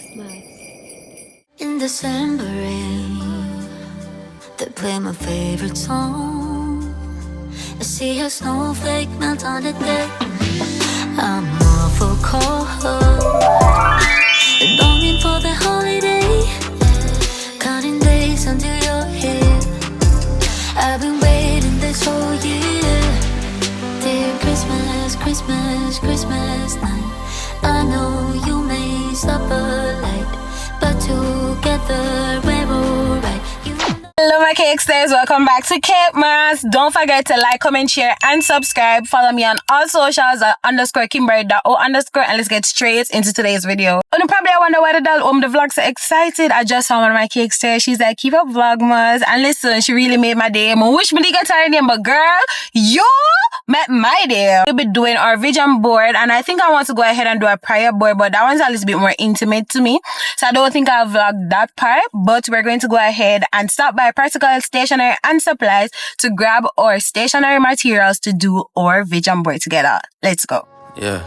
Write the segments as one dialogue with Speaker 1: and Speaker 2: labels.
Speaker 1: Christmas. In December rain, they play my favorite song. I see a snowflake melt on the deck. I'm awful cold, longing for the holiday, counting days until you're here. I've been waiting this whole year. Dear Christmas, Christmas, Christmas night. I know you may stop a light, but together we're alright.
Speaker 2: Hello my Cakesters, welcome back to CAKEMAS. Don't forget to like, comment, share and subscribe. Follow me on all socials at _Kimberly.o_, and let's get straight into today's video. And probably I wonder why the doll the vlog's so excited. I just saw one of my Cakesters. She's like, keep up vlogmas, and listen, she really made my day. I wish me to get her name, but girl, you met my day. We'll be doing our vision board, and I think I want to go ahead and do a prayer board, but that one's a little bit more intimate to me, so I don't think I'll vlog that part. But we're going to go ahead and stop by practical stationery and supplies to grab our stationery materials to do our vision board together. Let's go.
Speaker 3: Yeah.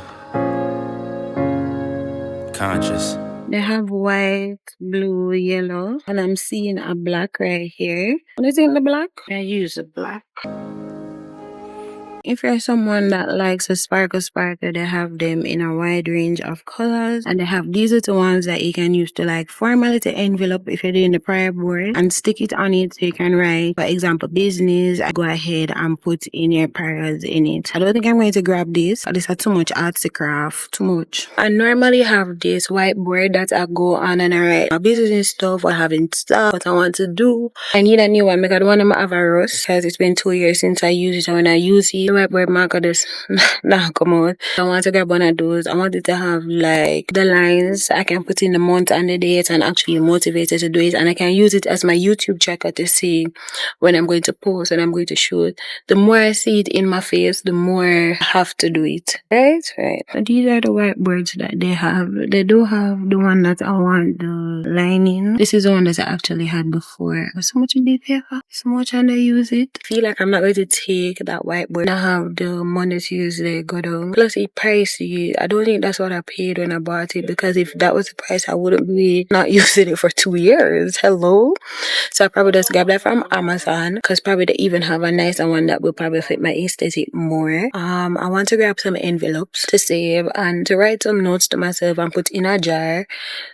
Speaker 3: Conscious.
Speaker 2: They have white, blue, yellow, and I'm seeing a black right here. What is in the black? I use a black. If you're someone that likes a sparkle, they have them in a wide range of colors, and they have these little ones that you can use to like form a little envelope if you're doing the prayer board and stick it on it so you can write, for example, business. Go ahead and put in your prayers in it. I don't think I'm going to grab this. This is too much arts to craft, too much. I normally have this whiteboard that I go on and I write my business stuff or having stuff, what I want to do. I need a new one because the one I'm have a rust because it's been 2 years since I used it, and when I use it, whiteboard marker this now come out. I want to grab one of those. I want it to have like the lines. I can put in the month and the date and actually motivated to do it, and I can use it as my YouTube checker to see when I'm going to post and I'm going to shoot. The more I see it in my face, the more I have to do it. Right? And these are the whiteboards that they have. They do have the one that I want the lining. This is the one that I actually had before. So much in the paper, so much and I use it. I feel like I'm not going to take that whiteboard. I have the money to use the go down. Plus it's pricey. I don't think that's what I paid when I bought it, because if that was the price, I wouldn't be not using it for 2 years. Hello? So I probably just grab that from Amazon, because probably they even have a nicer one that will probably fit my aesthetic more. I want to grab some envelopes to save and to write some notes to myself and put in a jar.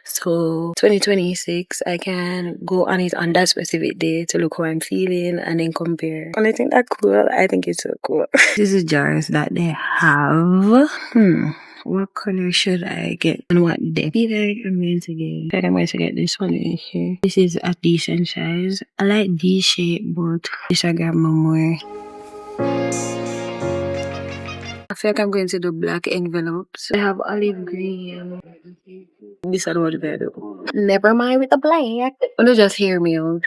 Speaker 2: So 2026, I can go on it on that specific day to look how I'm feeling and then compare. And I think that's cool. I think it's so cool. These are jars that they have. What color should I get and what depth? I think I'm going to get this one in here. This is a decent size. I like this shape, but this I grab more. I feel like I'm going to do black envelopes. I have olive green. This is what I do. Never mind with the black. Wanna just hear me out.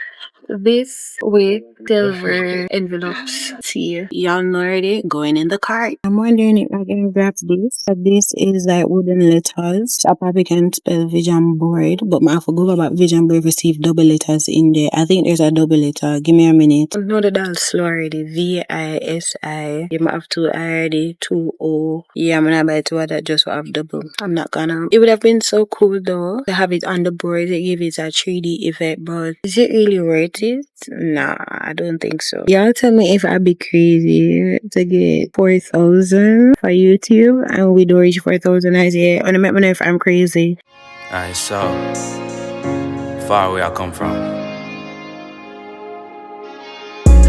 Speaker 2: This with silver envelopes. See, y'all know already. Going in the cart. I'm wondering if I can grab this. This is like wooden letters. I probably can spell vision board, but I forgot about vision board receive double letters in there. I think there's a double letter. Give me a minute. I know the dance slow already. VISI. You might have 2 already. 2O. Yeah, I'm gonna buy 2 of that just to have double. I'm not gonna. It would have been so cool though to have it on the board. They give it a 3D effect, but is it really worth it? Nah, I don't think so. Y'all tell me if I'd be crazy to get 4,000 for YouTube and we don't reach 4,000 as yet. And let me know if I'm crazy.
Speaker 3: Alright, so far away I come from.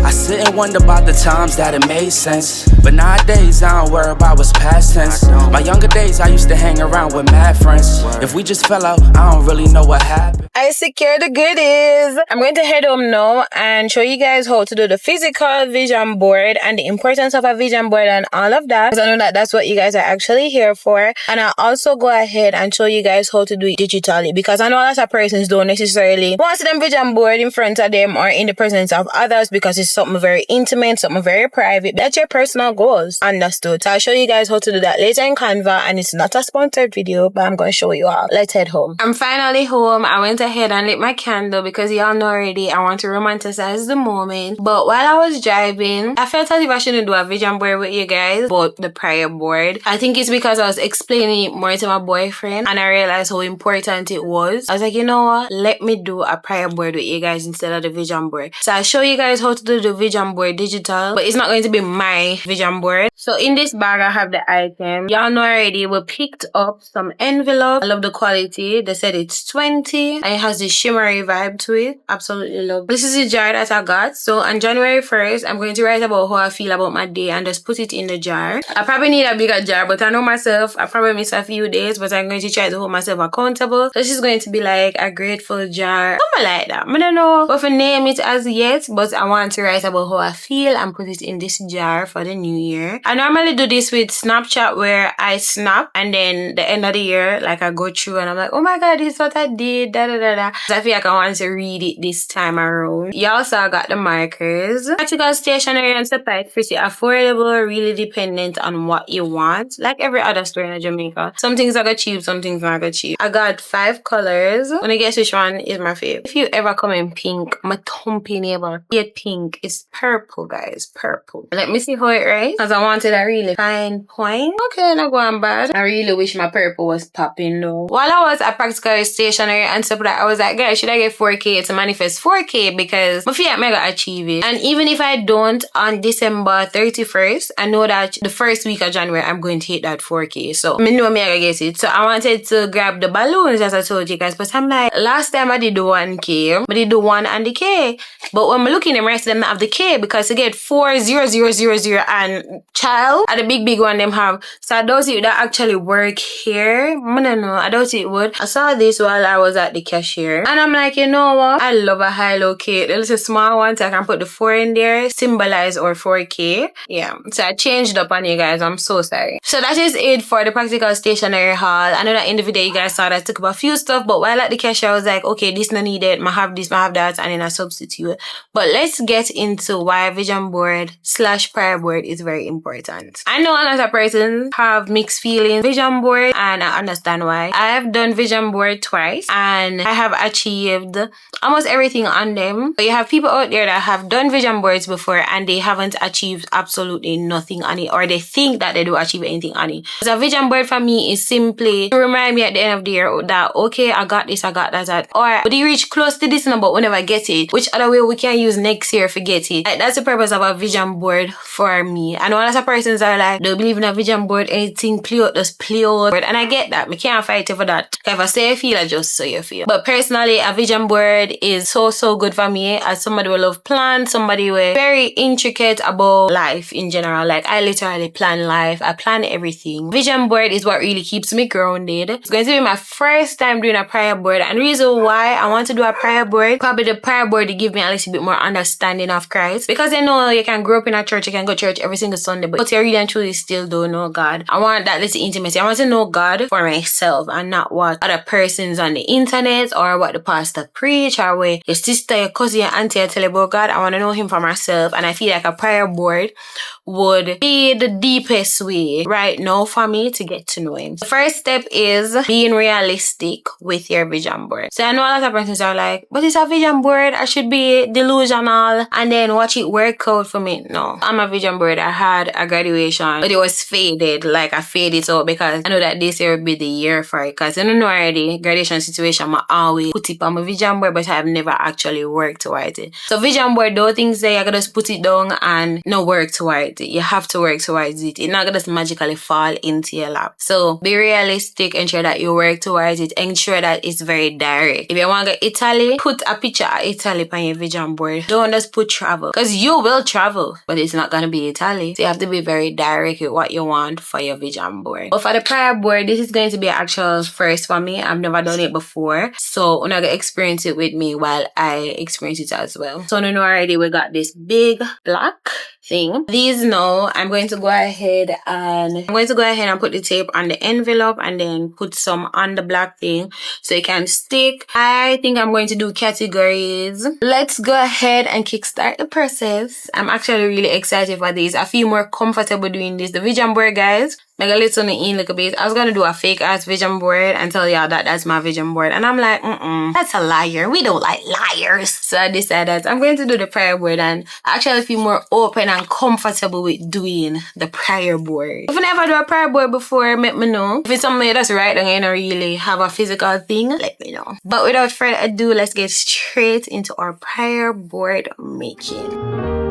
Speaker 3: I sit and wonder about the times that it made sense, but nowadays I don't worry about what's past tense. My younger days I used to hang around with mad friends. If we just fell out, I don't really know what happened. I secured the goodies. I'm going to head home now and show you guys how to do the physical vision board and the importance of a vision board and all of that, because I know that that's what you guys are actually here for. And I'll also go ahead and show you guys how to do it digitally, because I know lots of persons don't necessarily want them vision board in front of them or in the presence of others because it's so
Speaker 2: something very intimate, something very private. That's your personal goals. Understood. So I'll show you guys how to do that later in Canva, and it's not a sponsored video, but I'm going to show you all. Let's head home. I'm finally home. I went ahead and lit my candle because y'all know already I want to romanticize the moment. But while I was driving, I felt as if I shouldn't do a vision board with you guys, but the prayer board. I think it's because I was explaining it more to my boyfriend and I realized how important it was. I was like, you know what? Let me do a prayer board with you guys instead of the vision board. So I'll show you guys how to do the vision board digital, but it's not going to be my vision board. So in this bag, I have the item. Y'all know already we picked up some envelope. I love the quality. They said it's 20 and it has this shimmery vibe to it. Absolutely love. This is the jar that I got. So on January 1st, I'm going to write about how I feel about my day and just put it in the jar. I probably need a bigger jar, but I know myself. I probably miss a few days, but I'm going to try to hold myself accountable. So this is going to be like a grateful jar. Something like that. I don't know what to name it as yet, but I want to write about how I feel and put it in this jar for the new year. I normally do this with Snapchat where I snap and then the end of the year, like I go through and I'm like, oh my god, this is what I did, da da da da. So I feel like I want to read it this time around. You also got the markers. Practical stationery and supply, pretty affordable, really dependent on what you want. Like every other store in Jamaica. Some things are cheap, some things not cheap. I got 5 colors. Wanna guess which one is my favorite? If you ever come in pink, my thumpy neighbor, get pink. It's purple, guys, purple. Let me see how it writes, because I wanted a really fine point. Okay, not going bad. I really wish my purple was popping though. While I was at practical stationery and stuff like that, I was like, guys, should I get 4K to manifest 4K? Because I feel like I'm gonna achieve it. And even if I don't on December 31st, I know that the first week of January, I'm going to hit that 4K. So I know me I get it. So I wanted to grab the balloons as I told you guys. But I'm like, last time I did the 1K, I did the 1 and the K. But when I'm looking at the rest of them not have the K because you get 40000 and child at the big one them have. So I doubt it that actually work here. I don't know. I doubt it would. I saw this while I was at the cashier. And I'm like, you know what? I love a high-low K. There's a small one so I can put the 4 in there. Symbolize our 4K. Yeah. So I changed up on you guys. I'm so sorry. So that is it for the practical stationery haul. I know that in the video you guys saw that I took up a few stuff. But while at the cashier I was like, okay, this not needed. I have this, I have that. And then I substitute. But let's get into why vision board / prayer board is very important. I know a lot of persons have mixed feelings vision board and I understand why. I have done vision board twice and I have achieved almost everything on them. But you have people out there that have done vision boards before and they haven't achieved absolutely nothing on it, or they think that they do achieve anything on it. So a vision board for me is simply to remind me at the end of the year that okay, I got this, I got that, or would you reach close to this number whenever I get it, which other way we can use next year if we get it. Like, that's the purpose of a vision board for me. I know a lot of persons are like, don't believe in a vision board, anything play out, just play out. And I get that. I can't fight you for that. If I say I feel, I just say I feel. But personally, a vision board is so good for me as somebody who love plans, somebody who very intricate about life in general. Like, I literally plan life. I plan everything. Vision board is what really keeps me grounded. It's going to be my first time doing a prayer board. And the reason why I want to do a prayer board, probably the prayer board to give me a little bit more understanding of Christ. Because I know you can grow up in a church, you can go to church every single Sunday, but you really and truly still don't know God. I want that little intimacy. I want to know God for myself and not what other persons on the internet or what the pastor preach or where your sister, your cousin, your auntie are telling about God. I want to know him for myself, and I feel like a prayer board would be the deepest way right now for me to get to know him. The first step is being realistic with your vision board. So I know a lot of persons are like, but it's a vision board, I should be delusional and then watch it work out for me. No, I'm a vision board. I had a graduation, but it was faded. Like, I faded out because I know that this year will be the year for it. Because I don't know already, graduation situation, I always put it on my vision board, but I've never actually worked towards it. So vision board, those things that you can just put it down and no work towards it. You have to work towards it. It's not gonna just magically fall into your lap. So be realistic, ensure that you work towards it, ensure that it's very direct. If you want to go Italy, put a picture of Italy on your vision board. Don't just put travel, because you will travel, but it's not gonna be Italy. So you have to be very direct with what you want for your vision board. But for the prayer board, this is going to be an actual first for me. I've never done it before, so I'm gonna experience it with me while I experience it as well. So you know already we got this big black thing. These now, I'm going to go ahead and put the tape on the envelope and then put some on the black thing so it can stick. I think I'm going to do categories. Let's go ahead and kickstart the process. I'm actually really excited for this. I feel more comfortable doing this. The vision board, guys, make a little in a little bit. I was gonna do a fake ass vision board and tell y'all that that's my vision board, and I'm like, that's a liar. We don't like liars. So I decided I'm going to do the prayer board, and I actually feel more open and comfortable with doing the prayer board. If you never do a prayer board before, let me know. If it's something that's right and you don't really have a physical thing, let me know. But without further ado, let's get straight into our prayer board making.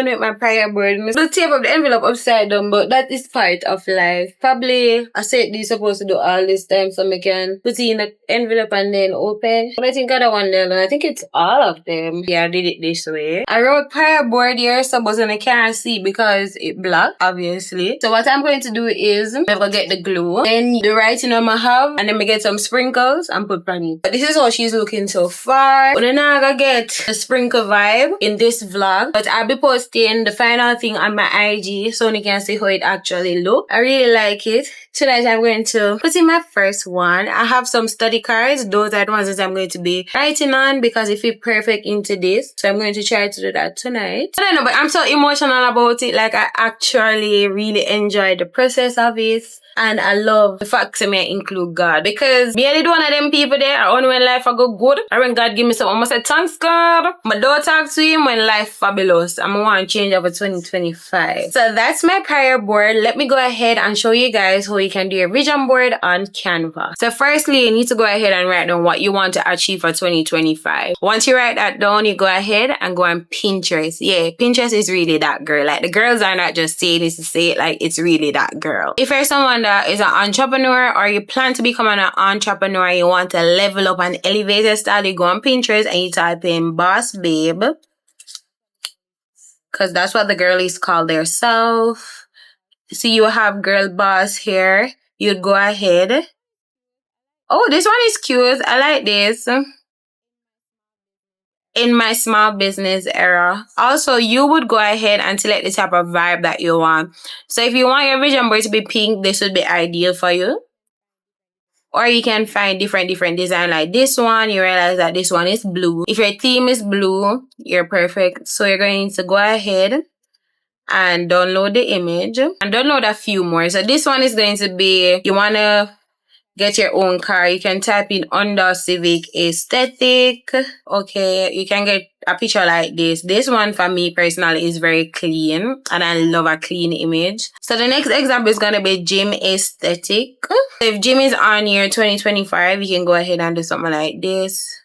Speaker 2: With my prayer board, the tape of the envelope upside down, but that is part of life. Probably I said this supposed to do all this time so I can put it in the envelope and then open. But I think I don't want them. I think it's all of them. Yeah, I did it this way. I wrote prayer board here, so but I can't see because it black, obviously. So what I'm going to do is I'm gonna get the glue, then the writing I'm gonna have, and then we get some sprinkles and put on it. But this is how she's looking so far. But then I'm gonna get the sprinkle vibe in this vlog, but I'll be posting the final thing on my IG so you can see how it actually looks. I really like it. Tonight I'm going to put in my first one. I have some study cards. Those are the ones that I'm going to be writing on because it fit perfect into this. So I'm going to try to do that tonight. I don't know, but I'm so emotional about it. Like, I actually really enjoyed the process of it. And I love the fact that I include God. Because me only one of them people there, only when life I go good. Or when God give me something, I say, thanks God. But don't talk to him when life fabulous. I'm want to change over 2025. So that's my prayer board. Let me go ahead and show you guys how you can do your vision board on Canva. So firstly, you need to go ahead and write down what you want to achieve for 2025. Once you write that down, you go ahead and go on Pinterest. Yeah, Pinterest is really that girl. Like, the girls are not just saying this to say it, like, it's really that girl. If you're someone that is an entrepreneur or you plan to become an entrepreneur, you want to level up and elevate your style, you go on Pinterest and you type in boss babe, because that's what the girl is called herself. So you have girl boss here. You'd go ahead. Oh, this one is cute. I like this. In my small business era. Also, you would go ahead and select the type of vibe that you want. So if you want your vision board to be pink, this would be ideal for you. Or you can find different design like this one. You realize that this one is blue. If your theme is blue, you're perfect. So you're going to go ahead and download the image and download a few more. So this one is going to be, you want to get your own car. You can type in Honda Civic aesthetic. Okay, you can get a picture like this. This one for me personally is very clean and I love a clean image. So the next example is going to be gym aesthetic. If gym is on year 2025, you can go ahead and do something like this.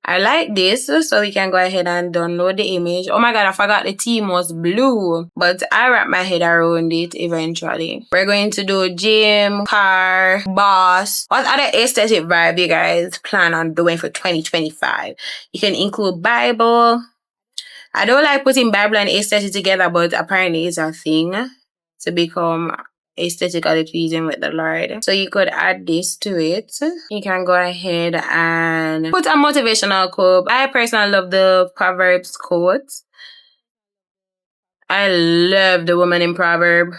Speaker 2: I like this, so we can go ahead and download the image. Oh my god, I forgot the theme was blue, but I wrap my head around it eventually. We're going to do gym, car, boss. What other aesthetic vibe you guys plan on doing for 2025? You can include Bible. I don't like putting Bible and aesthetic together, but apparently it's a thing to become aesthetically pleasing with the Lord. So you could add this to it. You can go ahead and put a motivational quote. I personally love the Proverbs quote. I love the woman in Proverb.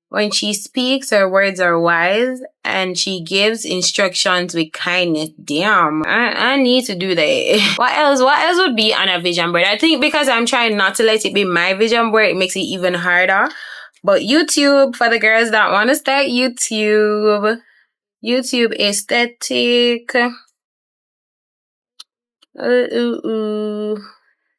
Speaker 2: When she speaks, her words are wise and she gives instructions with kindness. Damn, I need to do that. What else would be on a vision board? I think because I'm trying not to let it be my vision board, it makes it even harder. But YouTube, for the girls that want to start YouTube aesthetic.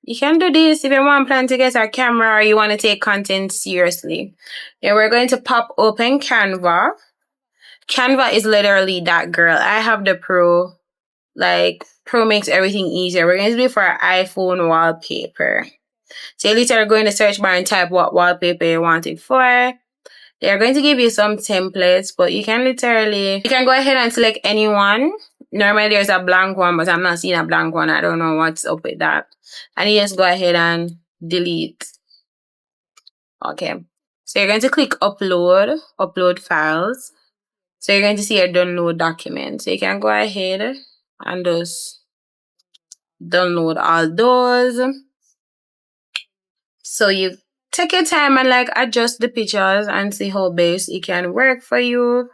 Speaker 2: You can do this if you want plan to get a camera or you want to take content seriously. Yeah, we're going to pop open Canva. Canva is literally that girl. I have the Pro. Like, Pro makes everything easier. We're going to do it for our iPhone wallpaper. So you literally go in the search bar and type what wallpaper you want it for. They're going to give you some templates, but you can go ahead and select any one. Normally there's a blank one, but I'm not seeing a blank one. I don't know what's up with that. And you just go ahead and delete. Okay. So you're going to click upload files. So you're going to see a download document. So you can go ahead and just download all those. So you take your time and like adjust the pictures and see how best it can work for you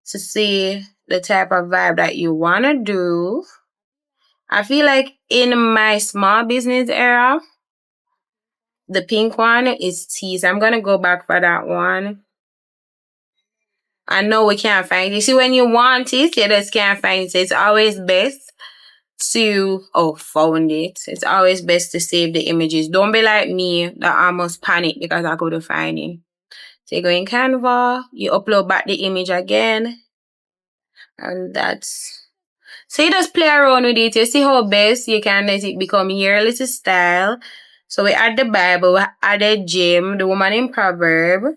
Speaker 2: to see the type of vibe that you want to do. I feel like in my small business era, the pink one is tea. So I'm going to go back for that one. I know we can't find it. See, when you want it, you just can't find it. So it's always best to, found it. It's always best to save the images. Don't be like me that almost panic because I couldn't find it. So you go in Canva, you upload back the image again. And that's... So you just play around with it. You see how best you can let it become your little style. So we add the Bible, we added Jim, the woman in Proverb.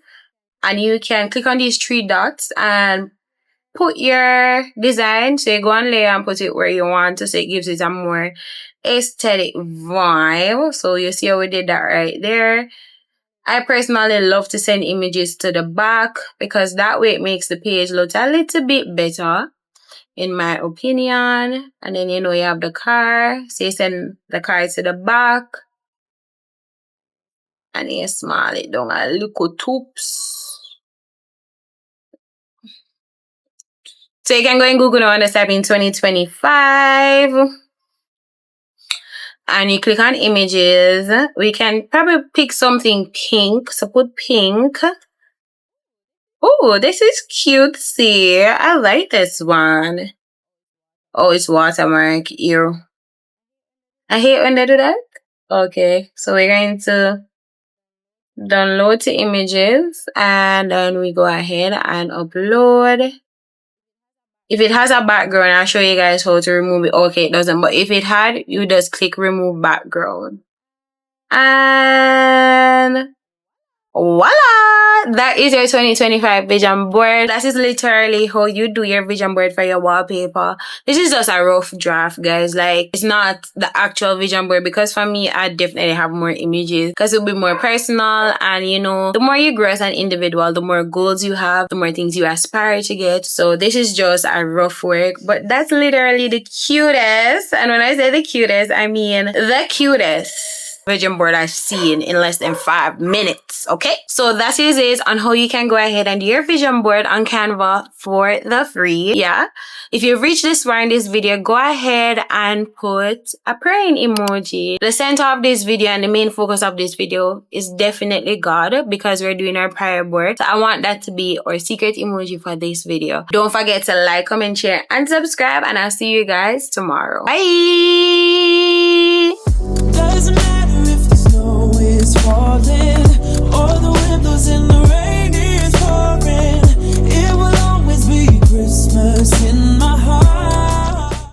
Speaker 2: And you can click on these 3 dots and put your design. So you go on layer and put it where you want to. So it gives it a more aesthetic vibe. So you see how we did that right there. I personally love to send images to the back because that way it makes the page look a little bit better, in my opinion. And then, you have the car. So you send the car to the back. And you small it down a little toops. So you can go in Google now and type in 2025. And you click on images. We can probably pick something pink. So put pink. Oh, this is cute. See, I like this one. Oh, it's watermark here. I hate when they do that. Okay, so we're going to download the images. And then we go ahead and upload. If it has a background, I'll show you guys how to remove it. Okay, it doesn't. But if it had, you just click remove background. And voila! That is your 2025 vision board. That is literally how you do your vision board for your wallpaper. This is just a rough draft, guys. Like, it's not the actual vision board because for me, I definitely have more images because it'll be more personal. And, the more you grow as an individual, the more goals you have, the more things you aspire to get. So this is just a rough work, but that's literally the cutest. And when I say the cutest, I mean the cutest vision board I've seen in less than 5 minutes. Okay, so that is it on how you can go ahead and do your vision board on Canva for the free. Yeah, if you've reached this far in this video, go ahead and put a praying emoji. The center of this video and the main focus of this video is definitely God because we're doing our prayer board. So I want that to be our secret emoji for this video. Don't forget to like, comment, share, and subscribe, and I'll see you guys tomorrow. Bye.
Speaker 4: Doesn't matter if the snow is falling.